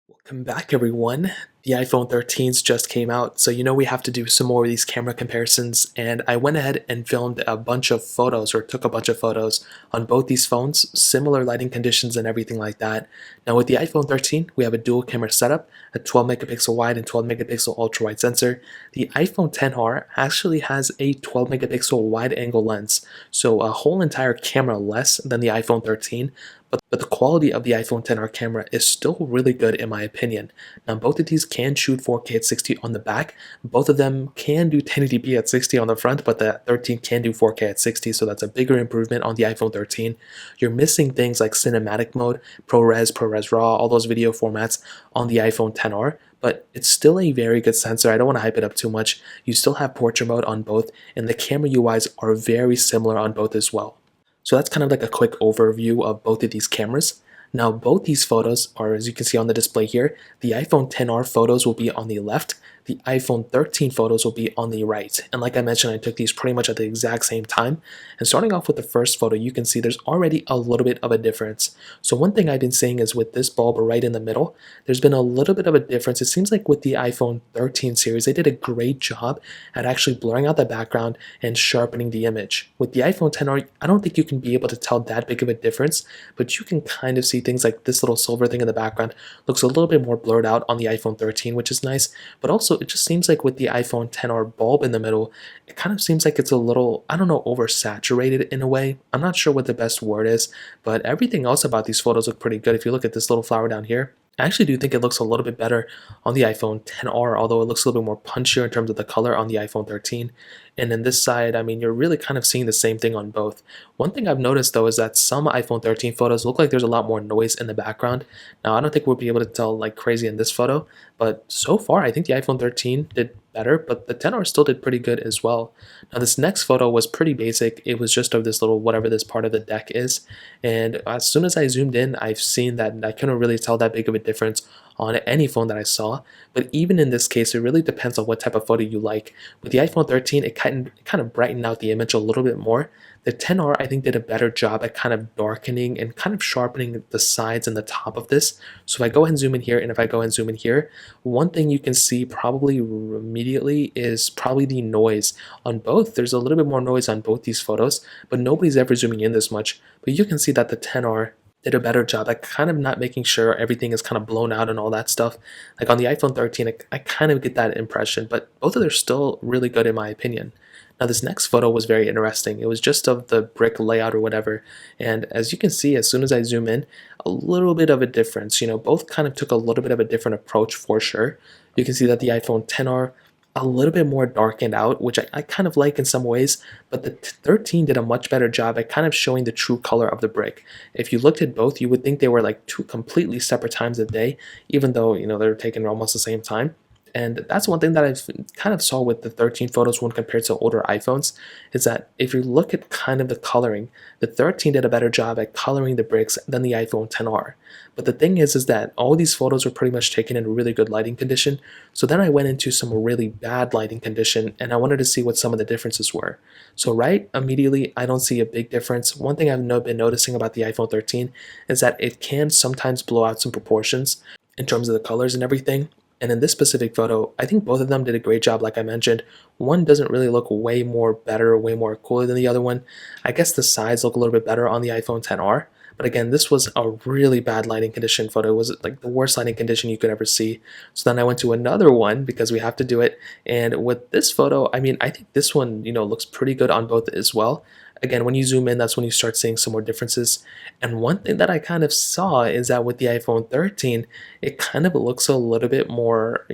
Welcome back, everyone. The iPhone 13s just came out, so we have to do some more of these camera comparisons. And I went ahead and filmed a bunch of photos, or took a bunch of photos on both these phones, similar lighting conditions and everything like that. Now, with the iPhone 13, we have a dual camera setup, a 12 megapixel wide and 12 megapixel ultra wide sensor. The iPhone 10R actually has a 12 megapixel wide angle lens, so a whole entire camera less than the iPhone 13. But the quality of the iPhone 10R camera is still really good in my opinion. Now, both of these can shoot 4K at 60 on the back. Both of them can do 1080p at 60 on the front, but the 13 can do 4K at 60, so that's a bigger improvement on the iPhone 13. You're missing things like cinematic mode, ProRes RAW, all those video formats on the iPhone 10R, but it's still a very good sensor. I don't want to hype it up too much. You still have portrait mode on both, and the camera UIs are very similar on both as well. So that's kind of like a quick overview of both of these cameras. Now, both these photos are, as you can see on the display here, the iPhone 10R photos will be on the left, the iPhone 13 photos will be on the right. And like I mentioned, I took these pretty much at the exact same time. And starting off with the first photo, you can see there's already a little bit of a difference. So one thing I've been seeing is with this bulb right in the middle, there's been a little bit of a difference. It seems like with the iPhone 13 series, they did a great job at actually blurring out the background and sharpening the image. With the iPhone 10R, I don't think you can be able to tell that big of a difference, but you can kind of see things like this little silver thing in the background looks a little bit more blurred out on the iPhone 13, which is nice. But also, it just seems like with the iPhone 10R bulb in the middle, it kind of seems like it's a little, I don't know, oversaturated in a way. I'm not sure what the best word is, but everything else about these photos look pretty good. If you look at this little flower down here, I actually do think it looks a little bit better on the iPhone 10R, although it looks a little bit more punchier in terms of the color on the iPhone 13. And then this side, I mean, you're really kind of seeing the same thing on both. One thing I've noticed though is that some iPhone 13 photos look like there's a lot more noise in the background. Now, I don't think we'll be able to tell like crazy in this photo, but so far I think the iPhone 13 did better, but the 10R still did pretty good as well. Now, this next photo was pretty basic. It was just of this little whatever this part of the deck is. And as soon as I zoomed in, I've seen that I couldn't really tell that big of a difference on any phone that I saw. But even in this case, it really depends on what type of photo you like. With the iPhone 13, it kind of brightened out the image a little bit more. The 10R, I think, did a better job at kind of darkening and kind of sharpening the sides and the top of this. So if I go ahead and zoom in here, and if I go and zoom in here, one thing you can see probably immediately is probably the noise on both. There's a little bit more noise on both these photos, but nobody's ever zooming in this much. But you can see that the 10R did a better job at kind of not making sure everything is kind of blown out and all that stuff. Like on the iPhone 13, I kind of get that impression, but both of them are still really good in my opinion. Now, this next photo was very interesting. It was just of the brick layout or whatever. And as you can see, as soon as I zoom in, a little bit of a difference. Both kind of took a little bit of a different approach for sure. You can see that the iPhone 10R a little bit more darkened out, which I kind of like in some ways, but the 13 did a much better job at kind of showing the true color of the brick. If you looked at both, you would think they were like two completely separate times of day, even though, they were taken almost the same time. And that's one thing that I've kind of saw with the 13 photos when compared to older iPhones, is that if you look at kind of the coloring, the 13 did a better job at coloring the bricks than the iPhone 10R. But the thing is that all these photos were pretty much taken in really good lighting condition. So then I went into some really bad lighting condition, and I wanted to see what some of the differences were. So right immediately, I don't see a big difference. One thing I've been noticing about the iPhone 13 is that it can sometimes blow out some proportions in terms of the colors and everything. And in this specific photo, I think both of them did a great job, like I mentioned. One doesn't really look way more better, way more cooler than the other one. I guess the sides look a little bit better on the iPhone 10R. But again, this was a really bad lighting condition photo. It was like the worst lighting condition you could ever see. So then I went to another one because we have to do it. And with this photo, I mean, I think this one, looks pretty good on both as well. Again, when you zoom in, that's when you start seeing some more differences. And one thing that I kind of saw is that with the iPhone 13, it kind of looks a little bit more,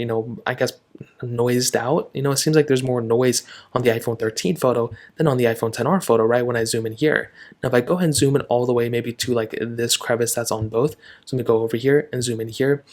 I guess, noised out. It seems like there's more noise on the iPhone 13 photo than on the iPhone 10R photo, right, when I zoom in here. Now, if I go ahead and zoom in all the way maybe to like this crevice that's on both, so let me go over here and zoom in here.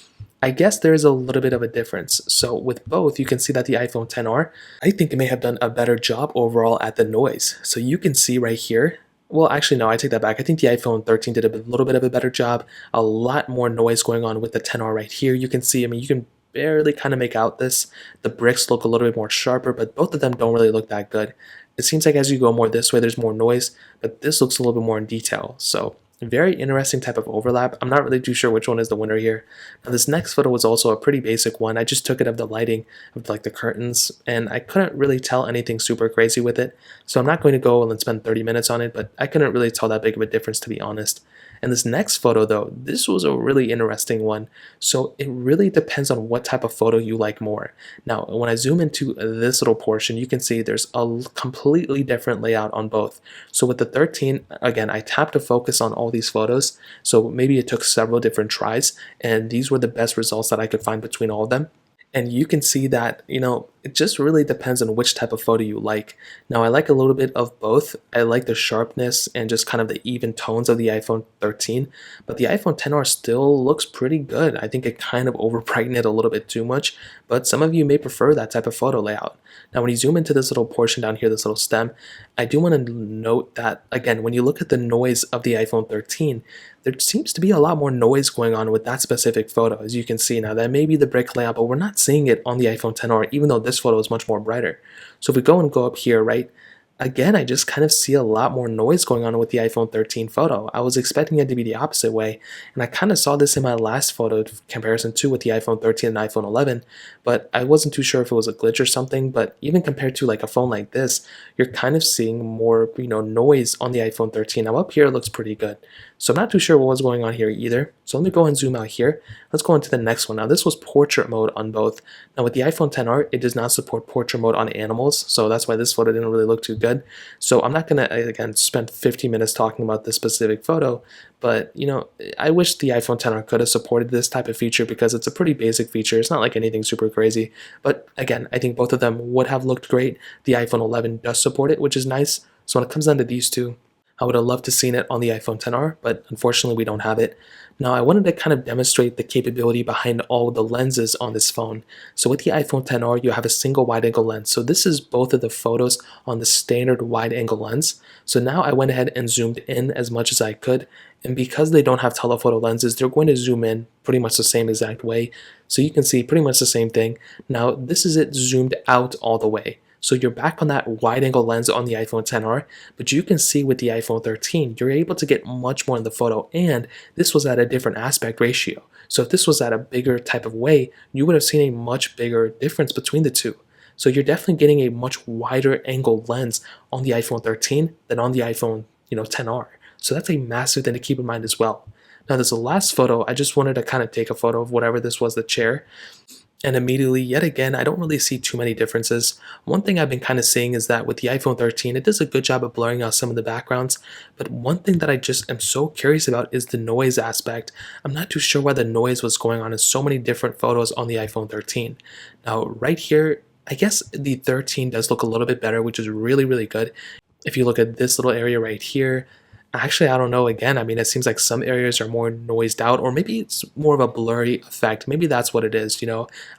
I guess there's a little bit of a difference. So with both, you can see that the iPhone 10R, I think it may have done a better job overall at the noise. So you can see right here, well, actually, no, I take that back. I think the iPhone 13 did a little bit of a better job. A lot more noise going on with the 10R right here. You can see, I mean, you can barely kind of make out this. The bricks look a little bit more sharper, but both of them don't really look that good. It seems like as you go more this way, there's more noise, but this looks a little bit more in detail. So Very interesting type of overlap. I'm not really too sure which one is the winner here. Now this next photo was also a pretty basic one. I just took it of the lighting of like the curtains, and I couldn't really tell anything super crazy with it. So I'm not going to go and spend 30 minutes on it, but I couldn't really tell that big of a difference, to be honest. And this next photo though, this was a really interesting one. So it really depends on what type of photo you like more. Now, when I zoom into this little portion, you can see there's a completely different layout on both. So with the 13, again, I tapped to focus on all these photos. So maybe it took several different tries, and these were the best results that I could find between all of them. And you can see that, it just really depends on which type of photo you like. Now, I like a little bit of both. I like the sharpness and just kind of the even tones of the iPhone 13, but the iPhone XR still looks pretty good. I think it kind of overbrightened it a little bit too much, but some of you may prefer that type of photo layout. Now, when you zoom into this little portion down here, this little stem, I do want to note that, again, when you look at the noise of the iPhone 13, there seems to be a lot more noise going on with that specific photo, as you can see. Now, that may be the brick layout, but we're not seeing it on the iPhone XR, even though this photo is much more brighter. So if we go up here, right, again, I just kind of see a lot more noise going on with the iPhone 13 photo. I was expecting it to be the opposite way, and I kind of saw this in my last photo comparison too with the iPhone 13 and iPhone 11, but I wasn't too sure if it was a glitch or something. But even compared to like a phone like this, you're kind of seeing more, noise on the iPhone 13. Now up here it looks pretty good. So I'm not too sure what was going on here either. So let me go and zoom out here. Let's go into the next one. Now this was portrait mode on both. Now with the iPhone XR, it does not support portrait mode on animals, so that's why this photo didn't really look too good. So I'm not gonna, again, spend 50 minutes talking about this specific photo, but I wish the iPhone XR could have supported this type of feature because it's a pretty basic feature. It's not like anything super crazy, but again, I think both of them would have looked great. The iPhone 11 does support it, which is nice. So when it comes down to these two, I would have loved to seen it on the iPhone XR, but unfortunately we don't have it. Now I wanted to kind of demonstrate the capability behind all the lenses on this phone. So with the iPhone XR, you have a single wide angle lens. So this is both of the photos on the standard wide angle lens. So now I went ahead and zoomed in as much as I could. And because they don't have telephoto lenses, they're going to zoom in pretty much the same exact way. So you can see pretty much the same thing. Now this is it zoomed out all the way. So you're back on that wide angle lens on the iPhone XR, but you can see with the iPhone 13, you're able to get much more in the photo, and this was at a different aspect ratio. So if this was at a bigger type of way, you would have seen a much bigger difference between the two. So you're definitely getting a much wider angle lens on the iPhone 13 than on the iPhone, XR. So that's a massive thing to keep in mind as well. Now this last photo, I just wanted to kind of take a photo of whatever this was, the chair. And immediately, yet again, I don't really see too many differences. One thing I've been kind of seeing is that with the iPhone 13, it does a good job of blurring out some of the backgrounds. But one thing that I just am so curious about is the noise aspect. I'm not too sure why the noise was going on in so many different photos on the iPhone 13. Now, right here, I guess the 13 does look a little bit better, which is really, really good. If you look at this little area right here, actually, I don't know. Again, I mean, it seems like some areas are more noised out, or maybe it's more of a blurry effect. Maybe that's what it is.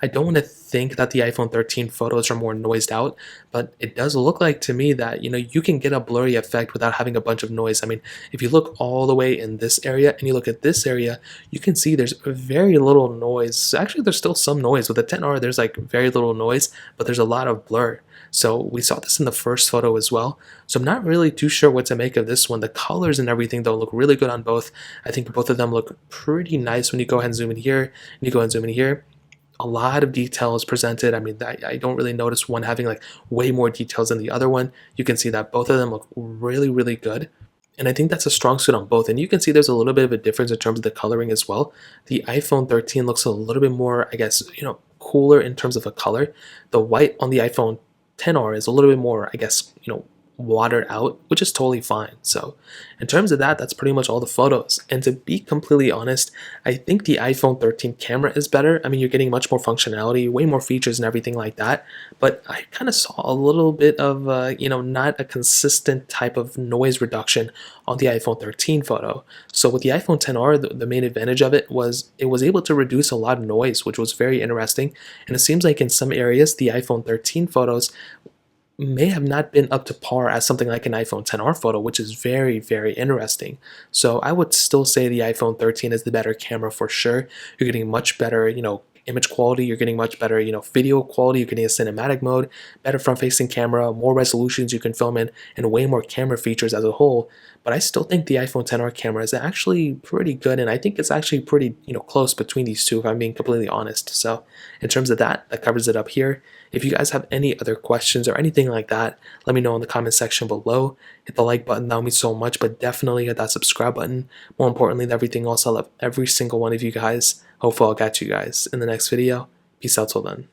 I don't want to think that the iPhone 13 photos are more noised out, but it does look like to me that, you can get a blurry effect without having a bunch of noise. I mean, if you look all the way in this area and you look at this area, you can see there's very little noise. Actually, there's still some noise. With the 10R, there's like very little noise, but there's a lot of blur. So we saw this in the first photo as well. So I'm not really too sure what to make of this one. The colors and everything though look really good on both. I think both of them look pretty nice when you go ahead and zoom in here, and you go ahead and zoom in here. A lot of details presented. I mean, I don't really notice one having like way more details than the other one. You can see that both of them look really, really good. And I think that's a strong suit on both. And you can see there's a little bit of a difference in terms of the coloring as well. The iPhone 13 looks a little bit more, I guess, cooler in terms of a color. The white on the iPhone 10R is a little bit more, I guess, watered out, which is totally fine. So in terms of that, that's pretty much all the photos. And to be completely honest, I think the iPhone 13 camera is better. I mean, you're getting much more functionality, way more features and everything like that. But I kind of saw a little bit of, not a consistent type of noise reduction on the iPhone 13 photo. So with the iPhone 10R, the main advantage of it was able to reduce a lot of noise, which was very interesting. And it seems like in some areas, the iPhone 13 photos may have not been up to par as something like an iPhone 10R photo, which is very, very interesting. So I would still say the iPhone 13 is the better camera for sure. You're getting much better, image quality, you're getting much better, video quality, you're getting a cinematic mode, better front-facing camera, more resolutions you can film in, and way more camera features as a whole. But I still think the iPhone XR camera is actually pretty good, and I think it's actually pretty, close between these two, if I'm being completely honest. So in terms of that, that covers it up here. If you guys have any other questions or anything like that, let me know in the comment section below. Hit the like button, that would mean so much, but definitely hit that subscribe button. More importantly than everything else, I love every single one of you guys. Hopefully I'll catch you guys in the next video. Peace out till then.